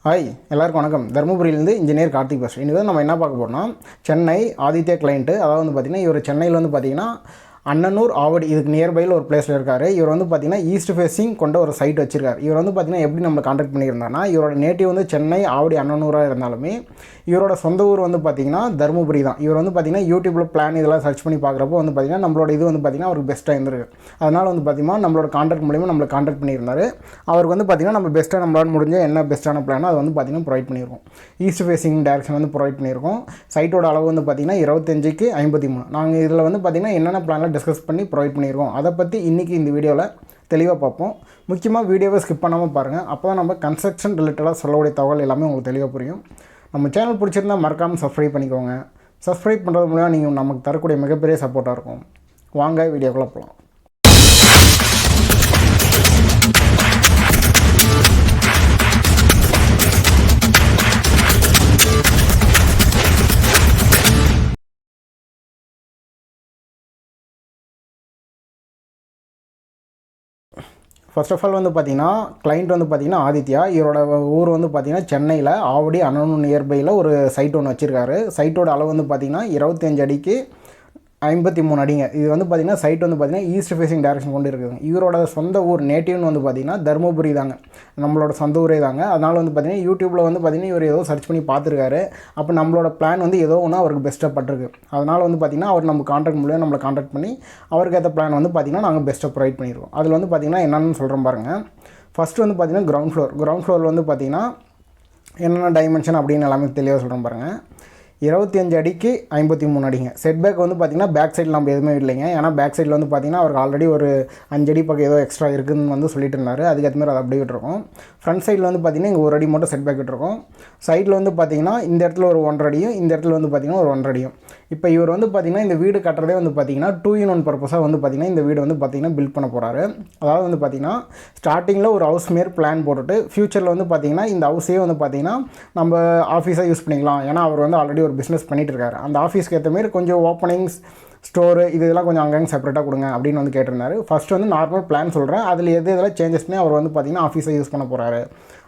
Hi எல்லாருக்கும் வணக்கம். தர்மபுரியிலேருந்து engineer Karthik பேசுகிறேன். இன்றைக்கி நம்ம என்ன பார்க்க போகிறோம்னா, சென்னை ஆதித்யா கிளைண்ட்டு, அதாவது வந்து பார்த்திங்கன்னா இவர் சென்னையில் வந்து பார்த்திங்கன்னா அண்ணனூர் ஆவடி இதுக்கு நியர்பையில் ஒரு பிளேஸில் இருக்கார். இவர் வந்து பார்த்திங்கன்னா ஈஸ்ட் ஃபேஸிங் கொண்ட ஒரு சைட் வச்சிருக்கார். இவர் வந்து பார்த்திங்கன்னா எப்படி நம்ம கான்டாக்ட் பண்ணியிருந்தாருன்னா, இவரோட நேட்டிவ் வந்து சென்னை ஆவடி அண்ணனூராக இருந்தாலுமே இவரோட சொந்த ஊர் வந்து பார்த்திங்கன்னா தர்மபுரி தான். இவர் வந்து பார்த்திங்கன்னா யூடியூப்பில் பிளான் இதெல்லாம் சர்ச் பண்ணி பார்க்குறப்போ வந்து பார்த்திங்கன்னா நம்மளோட இது வந்து பார்த்திங்கன்னா அவருக்கு பெஸ்ட்டாக இருந்திருக்கு. அதனால் வந்து பார்த்திங்கன்னா நம்மளோட கான்டாக்ட் மூலிமா நம்மளை கான்டாக்ட் பண்ணியிருந்தார். அவருக்கு வந்து பார்த்திங்கன்னா நம்ம பெஸ்ட்டாக நம்மளால் முடிஞ்ச என்ன பெஸ்ட்டான பிளானோ அதை வந்து பார்த்திங்கன்னா ப்ரொவைட் பண்ணியிருக்கோம். ஈஸ்ட் ஃபேஸிங் டேரக்ஷன் வந்து ப்ரொவைட் பண்ணியிருக்கோம். சைட்டோட அளவு வந்து பார்த்திங்கன்னா 25க்கு 53. நாங்கள் இதில் வந்து பார்த்திங்கன்னா என்னென்ன பிளானில் டிஸ்கஸ் பண்ணி ப்ரொவைட் பண்ணியிருக்கோம் அதை பற்றி இன்றைக்கி இந்த வீடியோவில் தெளிவாக பார்ப்போம். முக்கியமாக வீடியோவை ஸ்கிப் பண்ணாமல் பாருங்கள். அப்போ தான் நம்ம கன்ஸ்ட்ரக்ஷன் ரிலேட்டடாக சொல்லக்கூடிய தகவல் எல்லாமே உங்களுக்கு தெளிவாக புரியும். நம்ம சேனல் பிடிச்சிருந்தால் மறக்காமல் சப்ஸ்கிரைப் பண்ணிக்கோங்க. சப்ஸ்கிரைப் பண்ணுறது மூலம் நீங்கள் நமக்கு தரக்கூடிய மிகப்பெரிய சப்போர்ட்டாக இருக்கும். வாங்க வீடியோக்குள்ளே போகலாம். ஃபர்ஸ்ட் ஆஃப் ஆல் வந்து பார்த்திங்கன்னா கிளைண்ட் வந்து பார்த்திங்கன்னா ஆதித்யா. இவரோட ஊர் வந்து பார்த்திங்கன்னா சென்னையில் ஆவடி அண்ணனூர் நியர்பையில் ஒரு சைட் ஒன்று வச்சுருக்காரு. சைட்டோட அளவு வந்து பார்த்திங்கன்னா 25 அடிக்கு 53 அடிங்க. இது வந்து பார்த்திங்கன்னா சைட் வந்து பார்த்திங்கன்னா ஈஸ்ட் ஃபேஸிங் டேரக்ஷன் கொண்டு இருக்குதுங்க. இவரோட சொந்த ஊர் நேட்டிவ்னு வந்து பார்த்திங்கன்னா தர்மபுரி தாங்க, நம்மளோட சொந்த ஊரே தாங்க. அதனால் வந்து பார்த்திங்கன்னா யூடியூப்பில் வந்து பார்த்திங்கன்னா இவர் ஏதோ சர்ச் பண்ணி பார்த்துருக்காரு. அப்போ நம்மளோட பிளான் வந்து ஏதோ ஒன்று அவருக்கு பெஸ்ட்டாக பட்டிருக்கு. அதனால் வந்து பார்த்திங்கன்னா அவர் நம்ம கான்டாக்ட் மூலியம் நம்மளை கான்டாக்ட் பண்ணி அவருக்கு ஏற்ற பிளான் வந்து பார்த்திங்கன்னா நாங்கள் பெஸ்ட்டாக ப்ரொவைட் பண்ணியிருக்கோம். அதில் வந்து பார்த்திங்கன்னா என்னென்னு சொல்கிறோம் பாருங்கள். ஃபஸ்ட்டு வந்து பார்த்திங்கன்னா கிரவுண்ட் ஃப்ளோரில் வந்து பார்த்திங்கன்னா என்னென்ன டைமென்ஷன் அப்படின்னு எல்லாமே தெளிவாக சொல்கிறோம் பாருங்கள். 25 அடிக்கு 53 அடிங்க. செட் பேக் வந்து பார்த்திங்கன்னா பேக் சைடில் நம்ம எதுவுமே இல்லைங்க. ஏன்னா பேக் சைடில் வந்து பார்த்திங்கன்னா அவருக்கு ஆல்ரெடி ஒரு 5 அடி பக்கம் ஏதோ எக்ஸ்ட்ரா இருக்குதுன்னு வந்து சொல்லிட்டு இருந்தார். அதுக்கேற்ற மாதிரி அதை அப்படியே விட்டுருக்கோம். ஃப்ரண்ட் சைடில் வந்து பார்த்திங்கன்னா இங்கே 1 அடி மட்டும் செட் பேக் விட்டுருக்கோம். சைடில் வந்து பார்த்திங்கன்னா இந்த இடத்துல ஒரு 1.5 அடியும் இந்த இடத்துல வந்து பார்த்திங்கன்னா ஒரு 1.5 அடியும். இப்போ இவர் வந்து பார்த்திங்கன்னா இந்த வீடு கட்டுறதே வந்து பார்த்திங்கன்னா 2-in-1 பர்பஸாக வந்து பார்த்திங்கன்னா இந்த வீடு வந்து பார்த்திங்கன்னா பில்ட் பண்ண போகிறாரு. அதாவது வந்து பார்த்திங்கன்னா ஸ்டார்டிங்கில் ஒரு ஹவுஸ் மாரி பிளான் போட்டுட்டு ஃப்யூச்சரில் வந்து பார்த்திங்கன்னா இந்த ஹவுஸே வந்து பார்த்திங்கன்னா நம்ம ஆஃபீஸாக யூஸ் பண்ணிக்கலாம். ஏன்னா அவர் வந்து ஆல்ரெடி ஒரு பிஸ்னஸ் பண்ணிகிட்டு இருக்காரு. அந்த ஆஃபீஸ்க்கு ஏற்ற மாரி கொஞ்சம் ஓப்பனிங்ஸ் ஸ்டோரு இதெல்லாம் கொஞ்சம் அங்கங்கே செப்பரேட்டாக கொடுங்க அப்படின்னு வந்து கேட்டிருந்தாரு. ஃபஸ்ட்டு வந்து நார்மல் பிளான் சொல்கிறேன். அதில் எதெல்லாம் சேஞ்சஸ்னே அவர் வந்து பார்த்திங்கன்னா ஆஃபீஸை யூஸ் பண்ண போகிறாரு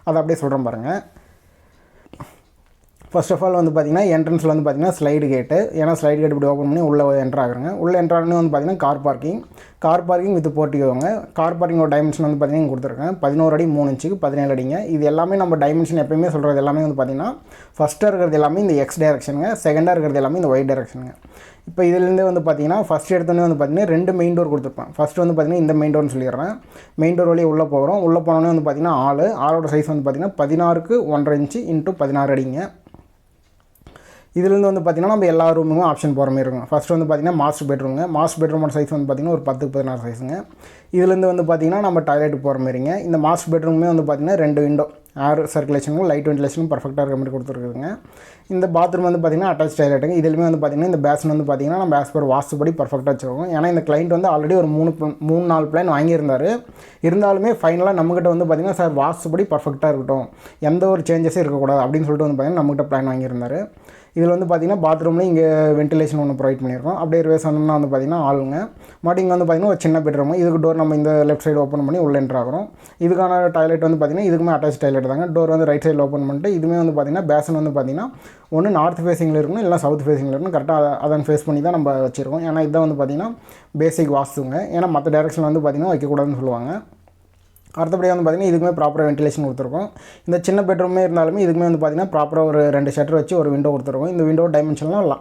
அதை அப்படியே சொல்கிறேன் பாருங்கள். ஃபர்ஸ்ட் ஆஃப் ஆல் வந்து பார்த்திங்கன்னா என்ட்ரன்ஸில் வந்து பார்த்திங்கன்னா ஸ்லைடு கேட்டு, ஏன்னா ஸ்லைடு கேட் இப்படி ஓப்பன் பண்ணி உள்ளே என்ட்ரு ஆகுறங்க. உள்ளே என்ட்ரானே வந்து பார்த்திங்கன்னா கார் பார்க்கிங் வித் போர்ட்டிக்கோங்க. கார் பார்க்கிங்கோட டைமென்ஷன் வந்து பார்த்திங்கன்னா இங்கே கொடுத்துருக்கேன் 11 அடி 3 இன்ச்சுக்கு 17 அடிங்க. இது எல்லாமே நம்ம டைமென்ஷன் எப்போயுமே சொல்கிறது எல்லாமே வந்து பார்த்திங்கன்னா ஃபஸ்ட்டாக இருக்கிறது எல்லாமே இந்த எக்ஸ் டைரக்ஷனுங்க, செகண்டாக இருக்கிறது எல்லாமே இந்த ஒய் டைரக்ஷனுங்க. இப்போ இதுலேருந்து வந்து பார்த்திங்கன்னா ஃபஸ்ட் எடுத்தோடனே வந்து பார்த்திங்கன்னா 2 மெயின் டோர் கொடுத்துருப்பேன். ஃபஸ்ட்டு வந்து பார்த்திங்கன்னா இந்த மெயின் டோர்னு சொல்லிடுறேன். மெயின் டோர் வழியே உள்ளே போகிறோம். உள்ளே போனோடனே வந்து பார்த்திங்கன்னா ஆளோட சைஸ் வந்து பார்த்திங்கன்னா 16க்கு 1.5 இன்ச்சு இன்ட்டு 16 அடிங்க. இதுலேருந்து வந்து பார்த்திங்கன்னா நம்ம எல்லா ரூமுக்கும் ஆப்ஷன் போகிற மாதிரி இருக்கும். ஃபஸ்ட்டு வந்து பார்த்திங்கன்னா மாஸ்டர் பெட்ரூமோட சைஸ் வந்து பார்த்திங்கன்னா ஒரு 10க்கு 16 சைஸுங்க. இதுலேருந்து வந்து பார்த்திங்கன்னா நம்ம டாய்லெட்டுக்கு போகிற மாதிரிங்க. இந்த மாஸ்டர் பெட்ரூமே வந்து பார்த்திங்கன்னா 2 விண்டோ, ஏர் சர்க்குலேஷனும் லைட் வென்டிலேஷனும் பர்ஃபெக்டாக இருக்கிற மாதிரி கொடுத்துருக்குதுங்க. இந்த பாத்ரூம் வந்து பார்த்திங்கன்னா அட்டாச் டாய்லெட்டுங்க. இதுலேயுமே வந்து பார்த்திங்கன்னா இந்த பேசன் வந்து பார்த்திங்கன்னா நம்ம ஆஸ் பர் வாஸ்துபடி பர்ஃபெக்டாக வச்சுருக்கோம். ஏன்னா இந்த கிளைண்ட் வந்து ஆல்ரெடி ஒரு 3-4 பிளான் வாங்கியிருந்தார். இருந்தாலுமே ஃபைனலாக நம்மகிட்ட வந்து பார்த்திங்கன்னா சார் வாஸ்துபடி பர்ஃபெக்டாக இருக்கட்டும், எந்த ஒரு சேஞ்சஸும் இருக்கக்கூடாது அப்படின்னு சொல்லிட்டு வந்து பார்த்திங்கன்னா நம்மகிட்ட பிளான் வாங்கியிருந்தார். இதில் வந்து பார்த்திங்கன்னா பாத்ரூமில் இங்கே வென்டிலேஷன் ஒன்று ப்ரொவைட் பண்ணியிருக்கோம். அப்படியே ரிவர்ஸ் வந்தோம்னா வந்து பார்த்திங்கன்னா ஆளுங்க மாட்டிங்க வந்து பார்த்திங்கன்னா ஒரு சின்ன பெட்ரூம். இதுக்கு டோர் நம்ம இந்த லெஃப்ட் சைடு ஓப்பன் பண்ணி உள்ளே என்ட்ரு ஆகிறோம். இதுக்கான டாய்லெட் வந்து பார்த்திங்கன்னா இதுக்குமே அட்டாச் டாய்லெட் தாங்க. டோர் வந்து ரைட் சைடில் ஓப்பன் பண்ணிட்டு இதுவுமே வந்து பார்த்திங்கன்னா பேசன் வந்து பார்த்திங்கன்னா ஒன்று நார்த் ஃபேஸிங்கில் இருக்கணும், இல்லை சவுத் ஃபேஸிங்கில் இருக்கணும். கரெக்டாக அதன் ஃபேஸ் பண்ணி தான் நம்ம வச்சுருக்கோம். ஏன்னா இதான் வந்து பார்த்திங்கன்னா பேசிக் வாஸ்துங்க. ஏன்னா மற்ற டேரக்ஷனில் வந்து பார்த்திங்கன்னா வைக்கக்கூடாதுன்னு சொல்லுவாங்க. அடுத்தபடியாக வந்து பார்த்திங்கன்னா இதுக்குமே ப்ராப்பராக வென்டிலேஷன் கொடுத்துருக்கோம். இந்த சின்ன பெட்ரூமே இருந்தாலுமே இதுக்குமே வந்து பார்த்திங்கன்னா ப்ராப்பராக ஒரு 2 ஷட்டர் வச்சு ஒரு விண்டோ கொடுத்துருக்கோம். இந்த விண்டோ டைமென்ஷன்லாம் இல்லை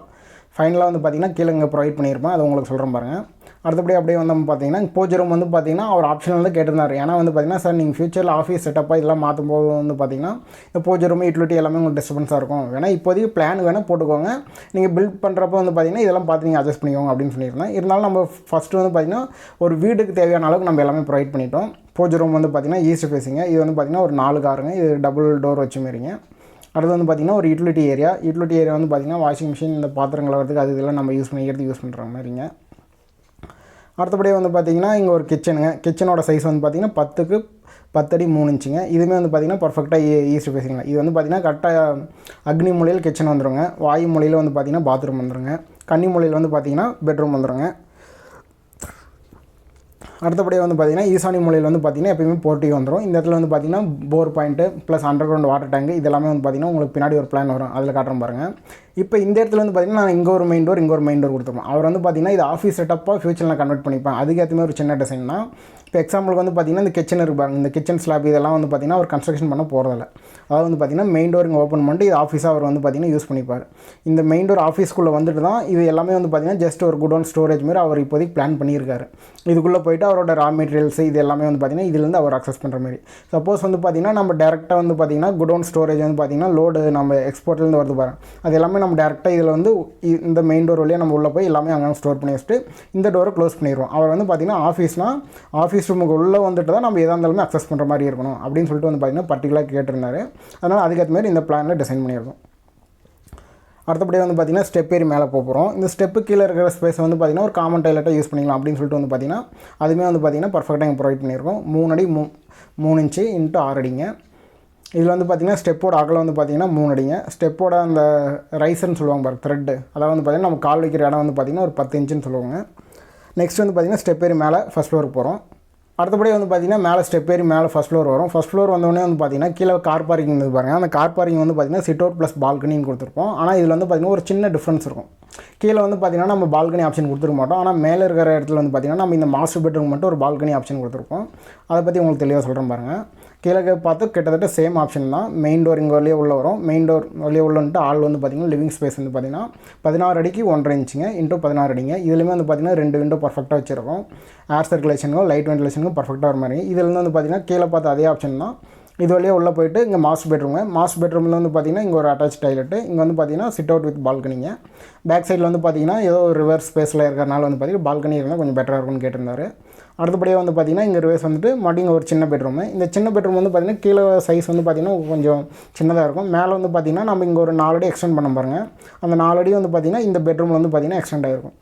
ஃபைனலாக வந்து பார்த்திங்கன்னா கீழே இங்கே ப்ரொவைட் பண்ணியிருப்பேன். அது உங்களுக்கு சொல்கிறேன் பாருங்கள். அடுத்தபடி அப்படியே வந்து பார்த்திங்கன்னா பூஜை ரூம் வந்து பார்த்திங்கன்னா அவர் ஆப்ஷன் வந்து கேட்டிருந்தார். ஏன்னா வந்து பார்த்திங்கன்னா சார் நீங்கள் ஃபியூச்சரில் ஆஃபீஸ் செட்டப்பாக இதெல்லாம் மாற்றும் போது வந்து பார்த்திங்கன்னா இந்த பூஜை ரூம் யூட்டிலிட்டி எல்லாமே உங்களுக்கு டிஸ்டர்பன்ஸாக இருக்கும். வேணால் இப்போதைக்கு பிளான் வேணால் போட்டுக்கோங்க, நீங்கள் பில்ட் பண்ணுறப்போ வந்து பார்த்திங்கன்னா இதெல்லாம் பார்த்து நீங்கள் அட்ஜஸ்ட் பண்ணிக்கோங்க அப்படின்னு சொல்லியிருந்தேன். இருந்தாலும் நம்ம ஃபஸ்ட்டு வந்து பார்த்திங்கன்னா ஒரு வீட்டுக்கு தேவையான அளவுக்கு நம்ம எல்லாமே ப்ரொவைட் பண்ணிட்டோம். பூஜை ரூம் வந்து பார்த்திங்கன்னா ஈஸ்ட் ஃபேஸிங்க. இது வந்து பார்த்திங்கன்னா ஒரு 4 காருங்க. இது டபுள் டோர் வச்சு மாரிங்க. அடுத்து வந்து பார்த்திங்கன்னா ஒரு யூட்டிலிட்டி ஏரியா வந்து பார்த்திங்கன்னா வாஷிங் மிஷின், இந்த பாத்திரங்கள் வரதுக்கு அது இதெல்லாம் நம்ம யூஸ் பண்ணுற மாதிரிங்க. அடுத்தபடியே வந்து பார்த்திங்கன்னா இங்கே ஒரு கிச்சனோட சைஸ் வந்து பார்த்திங்கன்னா 10க்கு 10 அடி 3 இன்ச்சுங்க. இதுவுமே வந்து பார்த்திங்கன்னா பர்ஃபெக்டாக ஈஸ்ட் ஃபேஸிங்க. இது வந்து பார்த்திங்கன்னா கரெக்டாக அக்னி மூலையில் கிச்சன் வந்துடுங்க. வாயு மூலையில் வந்து பார்த்திங்கன்னா பாத்ரூம் வந்துடுங்க. கன்னி மூலையில் வந்து பார்த்திங்கன்னா பெட்ரூம் வந்துடுங்க. அடுத்தபடியாக வந்து பார்த்திங்கன்னா ஈசானி மூலையில் வந்து பார்த்திங்கன்னா எப்பயுமே போர்ட்டி வந்துடும். இந்த இடத்துல வந்து பார்த்திங்கன்னா bore point plus underground water tank இதெல்லாமே வந்து பார்த்திங்கன்னா உங்களுக்கு பின்னாடி ஒரு பிளான் வரும், அதில் காட்டுறேன் பாருங்கள். இப்போ இந்த இடத்துல வந்து பார்த்திங்கன்னா நான் இங்கே ஒரு மெயின் டோர் இங்கே ஒரு மெயின் டோர் கொடுத்துருப்போம். அவர் வந்து பார்த்திங்கன்னா இது ஆஃபீஸ் செட்டப்பாக ஃபியூச்சரில் நான் கன்வெர்ட் பண்ணிப்பேன். அதுக்கேற்ற மாதிரி ஒரு சின்ன டிசைன்னா இப்போ எக்ஸாம்பிளுக்கு வந்து பார்த்திங்கன்னா இந்த கிச்சன் இருப்பாங்க, இந்த கிச்சன் ஸ்லாப் இதெல்லாம் வந்து பார்த்திங்கன்னா அவர் கன்ஸ்ட்ரக்ஷன் பண்ண போகிறதில்ல. அதாவது வந்து பார்த்திங்கன்னா மெயின் டோர் இங்கே ஓப்பன் பண்ணிட்டு இது ஆஃபீஸாக அவர் வந்து பார்த்திங்கன்னா யூஸ் பண்ணிப்பார். இந்த மெயின் டோர் ஆஃபீஸ்க்குள்ளே வந்துட்டு தான் இது எல்லாமே வந்து பார்த்திங்கன்னா ஜஸ்ட் ஒரு குடோன் ஸ்டோரேஜ் மாதிரி அவர் இப்போதைக்கு பிளான் பண்ணியிருக்காரு. இதுக்குள்ளே போய்ட்டு அவரோட ரா மெட்டீரியல்ஸ் இது எல்லாமே வந்து பார்த்திங்கன்னா இதுலேருந்து அவர் அக்சஸ் பண்ணுற மாதிரி. சப்போஸ் வந்து பார்த்திங்கன்னா நம்ம டேரெக்டாக வந்து பார்த்திங்கன்னா குடோன் ஸ்டோரேஜ் வந்து பார்த்திங்கன்னா லோடு நம்ம எக்ஸ்போர்ட்லேருந்து வருது பாருங்க, அது எல்லாமே நம்ம டேரெக்டாக இதில் வந்து இந்த மெயின் டோர் வழியாக நம்ம உள்ளே போய் எல்லாமே அங்கே ஸ்டோர் பண்ணி வச்சுட்டு இந்த டோரை க்ளோஸ் பண்ணிடுவோம். அவர் வந்து பார்த்திங்கன்னா ஆஃபீஸ் ரூமுக்கு உள்ளே வந்துட்டு தான் நம்ம எதாக இருந்தாலுமே அக்சஸ் பண்ணுற மாதிரி இருக்கணும் அப்படின்னு சொல்லிட்டு வந்து பார்த்திங்கன்னா பர்டிகுலராக கேட்டிருந்தாரு. அதனால் அதுக்கேற்ற மாதிரி இந்த பிளானில் டிசைன் பண்ணியிருக்கோம். அடுத்தபடியாக வந்து பார்த்திங்கன்னா ஸ்டெப் ஏறி மேலே போகிறோம். இந்த ஸ்டெப்பு கீழே இருக்கிற ஸ்பேஸ் வந்து பார்த்திங்கன்னா ஒரு காமன் டாய்லெட்டாக யூஸ் பண்ணிக்கலாம் அப்படின்னு சொல்லிட்டு வந்து பார்த்திங்கன்னா அதுவுமே வந்து பார்த்திங்கன்னா பர்ஃபெக்டாக இங்கே ப்ரொவைட் பண்ணியிருக்கோம். 3 அடி 3 இன்ச்சு × 6 அடிங்க. இதில் வந்து பார்த்திங்கன்னா ஸ்டெப்போட அகலம் வந்து பார்த்திங்கன்னா 3 அடிங்க. ஸ்டெப்போட அந்த ரைசர்னு சொல்லுவாங்க பாருங்க, த்ரெட்டு, அதாவது வந்து பார்த்திங்கன்னா நம்ம கால் வைக்கிற இடம் வந்து பார்த்திங்கன்னா ஒரு 10 இன்ச்சுன்னு சொல்லுவாங்க. நெக்ஸ்ட் வந்து பார்த்திங்கன்னா ஸ்டெப் ஏறி மேலே ஃபஸ்ட் ஃப்ளோருக்கு போகிறோம். அடுத்தபடி வந்து பார்த்திங்கன்னா மேலே ஸ்டெப் ஏறி மேலே ஃபஸ்ட் ஃப்ளோர் வரும். ஃபஸ்ட் ஃப்ளோர் வந்தோடனே வந்து பார்த்திங்கன்னா கீழே கார் பார்க்கிங் வந்து பாருங்கள். அந்த கார் பார்க்கிங் வந்து பார்த்திங்கன்னா சிட் அவுட் ப்ளஸ் பால்கனின்னு கொடுத்துருப்போம். ஆனால் இதில் வந்து பார்த்திங்கன்னா ஒரு சின்ன டிஃப்ரென்ஸ் இருக்கும். கீழே வந்து பார்த்திங்கன்னா நம்ம பால்கனி ஆப்ஷன் கொடுத்துருக்க மாட்டோம். ஆனால் மேலே இருக்கிற இடத்துல வந்து பார்த்திங்கன்னா நம்ம இந்த மாஸ்டர் பெட்ரூம் மட்டும் ஒரு பால்கனி ஆப்ஷன் கொடுத்துருப்போம். அதை பற்றி உங்களுக்கு தெளிவாக சொல்கிறேன் பாருங்கள். கீழே பார்த்து கிட்டத்தட்ட சேம் ஆப்ஷன் தான். மெயின் டோர் இங்கே வழியே உள்ளே வரும். மெயின் டோர் வழியே உள்ளன்ட்டு ஆள் வந்து பார்த்திங்கன்னா லிவிங் ஸ்பேஸ் வந்து பார்த்திங்கன்னா 16 அடிக்கு 1.5 இன்ச்சுங்க × 16 அடிங்க. இதுலேயுமே வந்து பார்த்திங்கன்னா 2 விண்டோ பர்ஃபெக்டாக வச்சுருக்கோம். ஏர் சர்க்குலேஷனுக்கும் லைட் வென்டிலேஷனுக்கும் பர்ஃபெக்டாக வர மாதிரி. இதில் வந்து பார்த்திங்கன்னா கீழே பார்த்து அதே ஆப்ஷன் தான். இது வழியாக உள்ளே போய்ட்டு இங்கே மாஸ்டர் பெட்ரூமு. மாஸ்டர் பெட்ரூமில் வந்து பார்த்திங்கன்னா இங்கே ஒரு அட்டாச் டாய்லெட்டு, இங்கே வந்து பார்த்திங்கன்னா சிட் அவுட் வித் பால்கனிங்க. பேக் சைடில் வந்து பார்த்திங்கன்னா ஏதோ ஒரு ரிவர்ஸ் ஸ்பேஸில் இருக்கிறனால வந்து பார்த்திங்கன்னா பால்கனி இருந்தால் கொஞ்சம் பெட்டராக இருக்கும்னு கேட்டிருந்தாரு. அடுத்தபடியாக வந்து பார்த்திங்கன்னா இங்கே ரிவர்ஸ் வந்துட்டு மறுபடியும் ஒரு சின்ன பெட்ரூமு. இந்த சின்ன பெட்ரூம் வந்து பார்த்திங்கன்னா கீழே சைஸ் வந்து பார்த்திங்கன்னா கொஞ்சம் சின்னதாக இருக்கும். மேலே வந்து பார்த்திங்கன்னா நம்ம இங்கே ஒரு 4 அடி எக்ஸ்டெண்ட் பண்ண பாருங்கள். அந்த 4 அடி வந்து பார்த்திங்கன்னா இந்த பெட்ரூமில் வந்து பார்த்திங்கன்னா எக்ஸ்டெண்ட் ஆகிருக்கும்.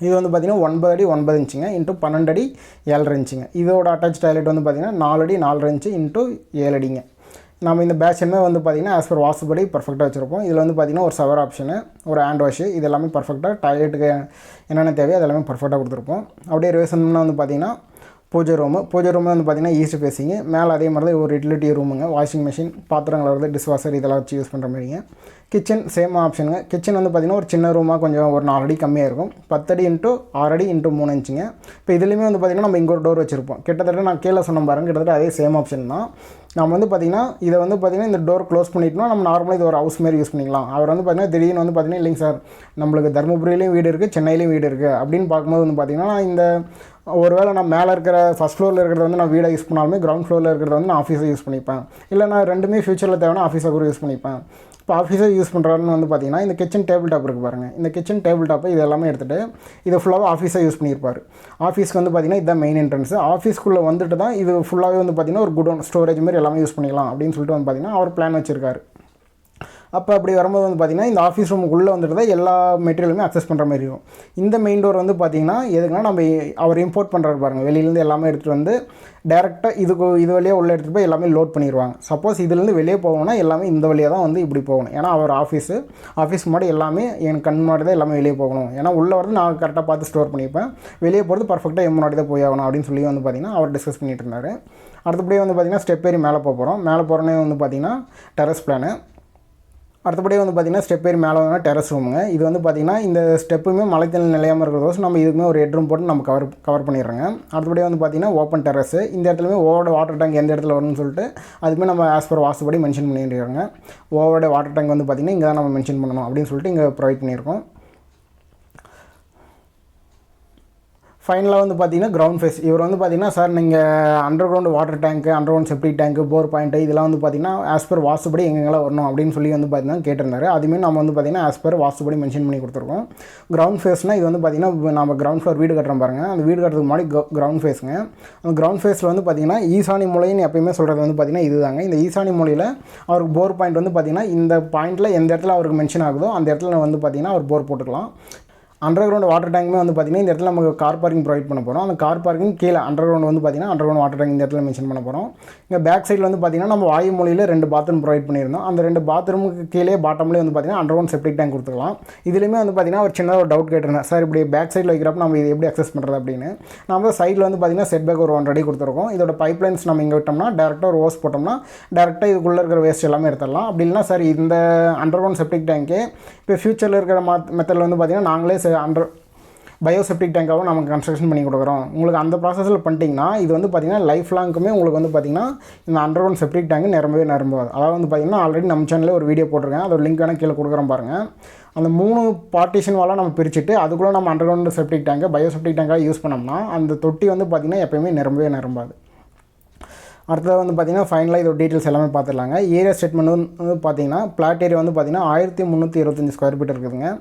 இது வந்து பார்த்திங்கன்னா 9 அடி 9 இன்ச்சுங்க × 12 அடி 7.5 இன்ச்சுங்க. இதோட அட்டாச் டாய்லெட் வந்து பார்த்திங்கன்னா 4 அடி 4.5 இன்ச்சு × 7 அடிங்க. நம்ம இந்த பேஷனுமே வந்து பார்த்திங்கன்னா ஆஸ் பர் வாஸ்துபடி பர்ஃபெக்டாக வச்சுருப்போம். இதில் வந்து பார்த்திங்கன்னா ஒரு ஷவர் ஆப்ஷனு, ஒரு ஹேண்ட் வாஷு, இது எல்லாமே பர்ஃபெக்டாக டாய்லெட்டுக்கு என்னென்ன தேவையோ அது எல்லாமே பர்ஃபெக்டாக கொடுத்துருப்போம். அப்படியே ரிவர்ஸ்னா வந்து பார்த்திங்கன்னா பூஜை ரூமு வந்து பார்த்திங்கன்னா ஈஸ்ட் ஃபேஸிங்கு. மேலே அதே மாதிரி தான் ஒரு யூட்டிலிட்டி ரூமுங்க, வாஷிங் மிஷின், பாத்திரங்கள் வருது, டிஷ்வாஷர் இதெல்லாம் வச்சு யூஸ் பண்ணுற மாதிரிங்க. Kitchen same ஆப்ஷனுங்க. கிச்சன் வந்து பார்த்திங்கன்னா ஒரு சின்ன ரூமாக கொஞ்சம் ஒரு 4 அடி கம்மியாக இருக்கும். 10 அடி × 6 அடி × 3 இன்ச்சுங்க. இப்போ இதுலேயுமே வந்து பார்த்திங்கன்னா நம்ம இங்கே ஒரு டோர் வச்சுருப்போம். கிட்டத்தட்ட நான் கீழே சொன்ன பாருங்க, கிட்டத்தட்ட அதே சேம் ஆப்ஷன் தான். நம்ம வந்து பார்த்திங்கன்னா இதை வந்து பார்த்திங்கன்னா இந்த டோர் க்ளோஸ் பண்ணிட்டோம்னா நம்ம நார்மலாக இது ஒரு ஹவுஸ் மாரி யூஸ் பண்ணிக்கலாம். அவர் வந்து பார்த்திங்கன்னா திடீர்னு வந்து பார்த்திங்கன்னா இல்லைங்க சார் நம்மளுக்கு தர்மபுரியிலையும் வீடு இருக்குது, சென்னையிலையும் வீடு இருக்குது அப்படின்னு பார்க்கும்போது வந்து பார்த்திங்கன்னா இந்த ஒருவேளை நான் மேலே இருக்கிற ஃபஸ்ட் ஃப்ளோரில் இருக்கிறத வந்து நான் வீடாக யூஸ் பண்ணாலுமே கிரவுண்ட் ஃப்ளோரில் இருக்கிறத வந்து நான் ஆஃபீஸை யூஸ் பண்ணிப்பேன். இல்லை நான் ரெண்டுமே ஃபியூச்சரில் தேவைன்னா ஆஃபீஸாக கூட யூஸ் பண்ணிப்பேன். இப்போ ஆஃபீஸை யூஸ் பண்ணுறாருன்னு வந்து பார்த்திங்கன்னா இந்த கிச்சன் டேபிள் டாப் இருக்குது பாருங்கள். இந்த கிச்சன் டேபிள் டாப்பை இது எல்லாமே எடுத்துகிட்டு இதை ஃபுல்லாகவே ஆஃபீஸாக யூஸ் பண்ணியிருப்பார். ஆஃபீஸ்க்கு வந்து பார்த்திங்கன்னா இதுதான் மெயின் என்ட்ரன்ஸ். ஆஃபீஸ்க்குள்ளே வந்துட்டு தான் இது ஃபுல்லாகவே வந்து பார்த்திங்கன்னா ஒரு குடோன் ஸ்டோரேஜ் மாதிரி எல்லாமே யூஸ் பண்ணிக்கலாம் அப்படின்னு சொல்லிட்டு வந்து பார்த்திங்கன்னா அவர் பிளான் வச்சுருக்காரு. அப்போ அப்படி வரும்போது வந்து பார்த்திங்கன்னா இந்த ஆஃபீஸ் ரூமுக்குள்ளே வந்துட்டு தான் எல்லா மெட்டீரியலுமே அக்சஸ் பண்ணுற மாதிரி இருக்கும். இந்த மெயின் டோர் வந்து பார்த்திங்கன்னா எதுக்குன்னா நம்ம அவர் இம்போர்ட் பண்ணுறாரு பாருங்கள், வெளியிலேருந்து எல்லாமே எடுத்துகிட்டு வந்து டேரெக்டாக இது வழியாக உள்ளே எடுத்துகிட்டு போய் எல்லாமே லோட் பண்ணிடுவாங்க. சப்போஸ் இதுலேருந்து வெளியே போகணும்னா எல்லாமே இந்த வழியாக தான் வந்து இப்படி போகணும். ஏன்னா அவர் ஆஃபீஸ் முன்னாடி எல்லாமே என் கண் முன்னாடி தான் எல்லாமே வெளியே போகணும். ஏன்னா உள்ளே வரது நான் கரெக்டாக பார்த்து ஸ்டோர் பண்ணிப்பேன், வெளியே போகிறது பர்ஃபெக்டாக என் முன்னாடி தான் போய் ஆகணும் அப்படின்னு சொல்லி வந்து பார்த்திங்கன்னா அவர் டிஸ்கஸ் பண்ணிட்டு இருந்தார். அடுத்தபடியே வந்து பார்த்திங்கன்னா ஸ்டெப் ஏறி மேலே போகிறோம். மேலே போகிறோன்னே வந்து பார்த்திங்கன்னா டெரஸ் பிளானு. அடுத்தபடியே வந்து பார்த்திங்கன்னா ஸ்டெப் ஏறி மேலே வந்தோம்னா டெரஸ் ரூமுங்க. இது வந்து பார்த்திங்கன்னா இந்த ஸ்டெப்புமே மழைத்தண்ணி நிலையாமல் இருக்கிறதோசம் நம்ம இதுக்குமே ஒரு ஹெட்ரூம் போட்டு நம்ம கவர் பண்ணிடுறோங்க. அடுத்தபடியே வந்து பார்த்திங்கன்னா ஓப்பன் டெரஸ். இந்த இடத்துலையுமே ஓவரோட வாட்டர் டேங்க் எந்த இடத்துல வரும்னு சொல்லிட்டு அதுக்குமே நம்ம ஆஸ் பர் வாஸ்துபடி மென்ஷன் பண்ணிடுறாங்க. ஓவரோட வாட்டர் டேங்க் வந்து பார்த்திங்கன்னா இங்கே தான் நம்ம மென்ஷன் பண்ணணும் அப்படின்னு சொல்லிட்டு இங்கே ப்ரொவைட் பண்ணியிருக்கோம். ஃபைனலாக வந்து பார்த்திங்கன்னா கிரவுண்ட் ஃபேஸ். இவர் வந்து பார்த்திங்கன்னா சார் நீங்கள் அண்டர் கிரவுண்ட் வாட்டர் டேங்க்கு, அண்டர் கிரவுண்ட் செப்டிக் டேங்க்கு, போர் பாயிண்ட்டு இதெல்லாம் வந்து பார்த்திங்கன்னா ஆஸ் பர் வாஸ்துபடி எங்கெங்கெல்லாம் வரணும் அப்படின்னு சொல்லி வந்து பார்த்திங்கன்னா கேட்டிருந்தாரு. அதுவுமே நம்ம வந்து பார்த்திங்கன்னா ஆஸ் பர் வாஸ்துபடி மென்ஷன் பண்ணி கொடுத்துருக்கோம். கிரவுண்ட் ஃபேஸ்னால் இது வந்து பார்த்திங்கன்னா நம்ம கிரவுண்ட் ஃப்ளோர் வீடு கட்டுறோம் பாருங்கள், அந்த வீடு கட்டுறதுக்கு முன்னாடி கிரவுண்ட் ஃபேஸுங்க. அந்த கிரவுண்ட் ஃபேஸில் வந்து பார்த்திங்கன்னா ஈசானி மூலைன்னு எப்பயுமே சொல்கிறது வந்து பார்த்திங்கன்னா இதுதாங்க. இந்த ஈசானி மூலையில் அவருக்கு போர் பாயிண்ட் வந்து பார்த்திங்கன்னா இந்த பாயிண்ட்டில் எந்த இடத்துல அவருக்கு மென்ஷன் ஆகுதோ அந்த இடத்துல வந்து பார்த்திங்கன்னா அவர் போர் போட்டுக்கலாம். அண்டர் கிரவுண்ட் வாட்டர் டேங்க்குமே வந்து பார்த்திங்கன்னா இந்த இடத்துல நமக்கு கார் பார்க்கிங் ப்ரொவைட் பண்ண போகிறோம். அந்த கார் பார்க்கிங் கீழே அண்டர் கிரவுண்ட் வந்து பார்த்திங்கன்னா அண்டர் கிரவுண்ட் வாட்டர் டேங்க் இந்த இடத்துல மென்ஷன் பண்ண போகிறோம். இங்கே பேக் சைடில் வந்து பார்த்திங்கன்னா நம்ம வாயு மொழியில் 2 பாத்ரூம் ப்ரொவைட் பண்ணியிருந்தோம். அந்த 2 பாத்ரூமுக்கு கீழே பாட்டம்லேயே வந்து பார்த்திங்கன்னா அண்டர் கிரவுண்ட் செப்டிக் டேங்க் கொடுத்துக்கலாம். இதுலேயுமே வந்து பார்த்திங்கன்னா ஒரு சின்ன ஒரு டவுட் கேட்டிருந்தேன், சார் இப்படி பேக் சைடில் வைக்கிறப்ப நம்ம இது எப்படி அக்சஸ் பண்ணுறது அப்படின்னு. நம்ம சைடில் வந்து பார்த்திங்கன்னா செட் பேக் ஒரு 1 அடி கொடுத்துருக்கோம். இதோட பைப் லைன்ஸ் நம்ம இங்கே விட்டோம்னா டேரெக்டாக ஒரு ஓஸ் போட்டோம்னா டேரெக்டாக இதுக்குள்ளே இருக்கிற வேஸ்ட் எல்லாமே எடுத்துடலாம். அப்படி இல்லைனா சார் இந்த அண்டர் கிரவுண்ட் செப்டிக் டேங்கே இப்போ ஃபியூச்சரில் இருக்கிற மெத்தடில் வந்து பார்த்திங்கன்னா நாங்களே பயோசெப்டிக் டேங்காகவும் நமக்கு கன்ஸ்ட்ரக்ஷன் பண்ணி கொடுக்குறோம். உங்களுக்கு அந்த ப்ராசஸில் பண்ணிட்டீங்கன்னா இது வந்து பார்த்திங்கன்னா லைஃப் லாங்குமே உங்களுக்கு வந்து பார்த்திங்கன்னா இந்த அண்டர் கிரவுண்ட் செப்டிக் டேங்க் நிரம்புவாது. அதாவது வந்து பார்த்திங்கன்னா ஆல்ரெடி நம்ம சேனலில் ஒரு வீடியோ போட்டிருக்கேன், அதோட லிங்க் வேணால் கீழே கொடுக்குறோம் பாருங்கள். அந்த 3 பார்ட்டிஷன் வாலாக நம்ம பிரிச்சுட்டு அதுக்குள்ளே நம்ம அண்டர் கிரவுண்ட் செப்டிக் டேங்கை பயோசெப்டிக் டேங்காக யூஸ் பண்ணோம்னா அந்த தொட்டி வந்து பார்த்திங்கன்னா எப்போயுமே நிரம்பாது. அடுத்தது வந்து பார்த்திங்கன்னா ஃபைனலாக இதோட டீட்டெயில்ஸ் எல்லாமே பார்த்துடலாங்க. ஏரியா ஸ்டேட்மெண்ட் வந்து பார்த்திங்கன்னா பிளாட் ஏரியா வந்து பார்த்திங்கன்னா 1325 ஸ்கொயர் ஃபீட் இருக்குதுங்க.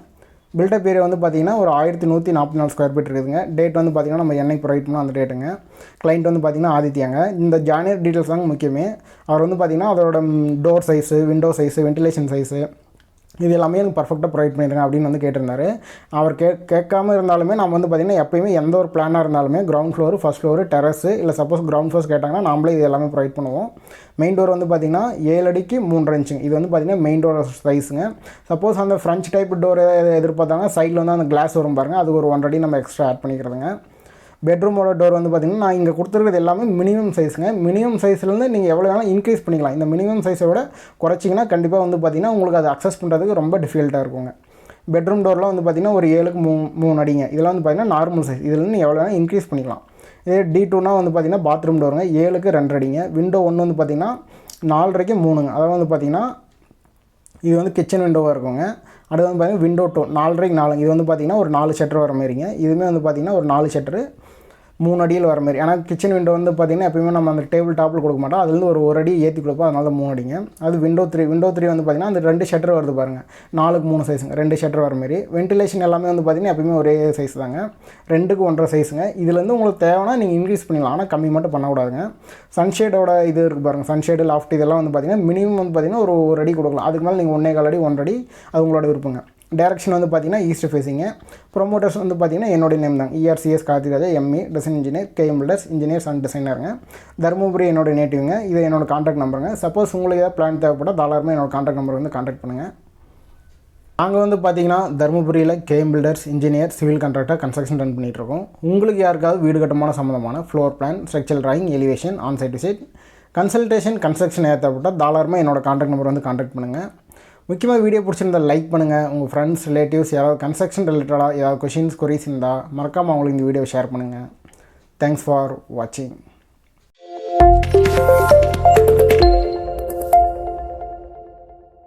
பில்டப் ஏரியா வந்து பார்த்திங்கன்னா ஒரு 1144 ஸ்கொயர் ஃபீட் இருக்குதுங்க. டேட் வந்து பார்த்திங்கன்னா நம்ம என்னைக்கு ப்ரொவைட் பண்ணோம் அந்த டேட்டுங்க. கிளைண்ட் வந்து பார்த்திங்கன்னா ஆதித்யாங்க. இந்த ஜாயினர் டீட்டெயில்ஸ் தாங்க முக்கியமே. அவர் வந்து பார்த்திங்கன்னா அதோட door size, window size, ventilation size இது எல்லாமே எனக்கு பர்ஃபெக்டாக ப்ரொவைட் பண்ணிடுங்க அப்படின்னு வந்து கேட்டிருந்தாரு. அவர் கேட்காம இருந்தாலுமே நம்ம வந்து பார்த்திங்கன்னா எப்போயுமே எந்த ஒரு பிளானாக இருந்தாலுமே ground floor, first floor, terrace இல்லை சப்போஸ் கிரவுண்ட் ஃப்ளோர்ஸ் கேட்டாங்கன்னா நம்மளே இது எல்லாமே ப்ரொவைட் பண்ணுவோம். மெயின் டோர் வந்து பார்த்திங்கன்னா 7 அடிக்கு 3 இன்ச்சுங்க. இது வந்து பார்த்திங்கன்னா மெயின் டோர் சைஸுங்க. சப்போஸ் அந்த ஃப்ரெஞ்ச் டைப் டோர் எதிர்பார்த்தாங்க சைடில் வந்து அந்த கிளாஸ் வரும் பாருங்கள், அது ஒரு 1 அடி நம்ம எக்ஸ்ட்ரா ஆட் பண்ணிக்கிறதுங்க. பெட்ரூமோட டோர் வந்து பார்த்திங்கன்னா நான் இங்கே கொடுத்துருக்கிறது எல்லாமே மினிமம் சைஸுங்க. மினிமம் சைஸ்லேருந்து நீங்கள் எவ்வளோ வேணாலும் இன்க்ரீஸ் பண்ணிக்கலாம். இந்த மினிமம் சைஸை விட குறைச்சிங்கன்னா கண்டிப்பாக வந்து பார்த்திங்கன்னா உங்களுக்கு அதை அக்சஸ் பண்ணுறதுக்கு ரொம்ப டிஃபிகல்ட்டாக இருக்குங்க. பெட்ரூம் டோர்லாம் வந்து பார்த்திங்கன்னா ஒரு 7க்கு 3 அடிங்க. இதெல்லாம் வந்து பார்த்திங்கன்னா நார்மல் சைஸ். இதில் நீங்கள் எவ்வளோ வேணால் இன்க்ரீஸ் பண்ணிக்கலாம். இதே D2னா வந்து பார்த்திங்கன்னா பாத்ரூம் டோருங்க 7க்கு 2 அடிங்க. விண்டோ 1 வந்து பார்த்திங்கன்னா 4.5க்கு 3ங்க. அதாவது வந்து பார்த்திங்கன்னா இது வந்து கிச்சன் விண்டோவாக இருக்குங்க. அடுத்து வந்து பார்த்திங்கன்னா விண்டோ 2 4.5க்கு 4. இது வந்து பார்த்திங்கன்னா ஒரு 4 ஷட்டர் வர மாதிரிங்க. இதுவுமே வந்து பார்த்திங்கன்னா ஒரு 4 ஷட்டரு 3 அடியில் வர மாதிரி. ஆனால் கிச்சன் விண்டோ வந்து பார்த்திங்கன்னா எப்போயுமே நம்ம அந்த டேபிள் டாப்பில் கொடுக்க மாட்டோம், அதுலேருந்து ஒரு அடி ஏற்றி கொடுப்போம், அதனால 3 அடிங்க. அது விண்டோ 3 வந்து பார்த்திங்கன்னா அந்த 2 ஷட்டர் வருது பாருங்கள், 4க்கு 3 சைஸுங்க, 2 ஷட்டர் வர மாதிரி. வென்டிலேஷன் எல்லாமே வந்து பார்த்திங்கன்னா எப்போயுமே ஒரே சைஸ் தாங்க, 2க்கு 1.5 சைஸுங்க. இதுலேருந்து உங்களுக்கு தேவைன்னா நீங்கள் இன்க்ரீஸ் பண்ணிக்கலாம், ஆனால் கம்மி மட்டும் பண்ணக்கூடாதுங்க. சன்ஷேடோட இது இருக்குது பாருங்கள், சன்ஷேடு லாஃப்ட் இதெல்லாம் வந்து பார்த்திங்கன்னா மினிமம் வந்து பார்த்திங்கன்னா ஒரு அடி கொடுக்கலாம். அதுக்கு மேலே நீங்கள் 1.25 அடி 1 அடி அது உங்களோட விருப்பங்க. டைரக்ஷன் வந்து பார்த்திங்கன்னா ஈஸ்ட் ஃபேஸிங்க. ப்ரொமோட்டர்ஸ் வந்து பார்த்திங்கன்னா என்னோட நேம் தாங்க, CS Karthick, ME design engineer, KM builders engineers and டிசைனருங்க. தர்மபுரி என்னோட நேட்டிவ்ங்க. இது என்னோட கான்டாக்ட் நம்பருங்க. சப்போஸ் உங்களுக்கு ஏதாவது பிளான் தேவைப்பட்டால் தாராளமாக என்னோட கான்டாக்ட் நம்பர் வந்து கான்டாக்ட் பண்ணுங்கள். நாங்கள் வந்து பார்த்திங்கன்னா தர்மபுரியில் KM builders engineer civil contractor construction run பண்ணிகிட்ருக்கோம். உங்களுக்கு யாருக்காவது வீடு கட்டுமான சம்மந்தமான floor plan, structural drawing, elevation, onsite visit, consultation, construction தேவைப்பட்டால் தாராளமாக என்னோட கான்டாக்ட் நம்பர் வந்து கான்டாக்ட் பண்ணுங்கள். முக்கியமாக வீடியோ பிடிச்சிருந்தால் லைக் பண்ணுங்கள். உங்கள் ஃப்ரெண்ட்ஸ், ரிலேட்டிவ்ஸ் யாராவது கன்ஸ்ட்ரக்ஷன் ரிலேட்டடாக ஏதாவது கொஷின்ஸ், கொரீஸ் இருந்தால் மறக்காமல் அவங்களுக்கு இந்த வீடியோ ஷேர் பண்ணுங்கள். தேங்க்ஸ் ஃபார் வாட்சிங்.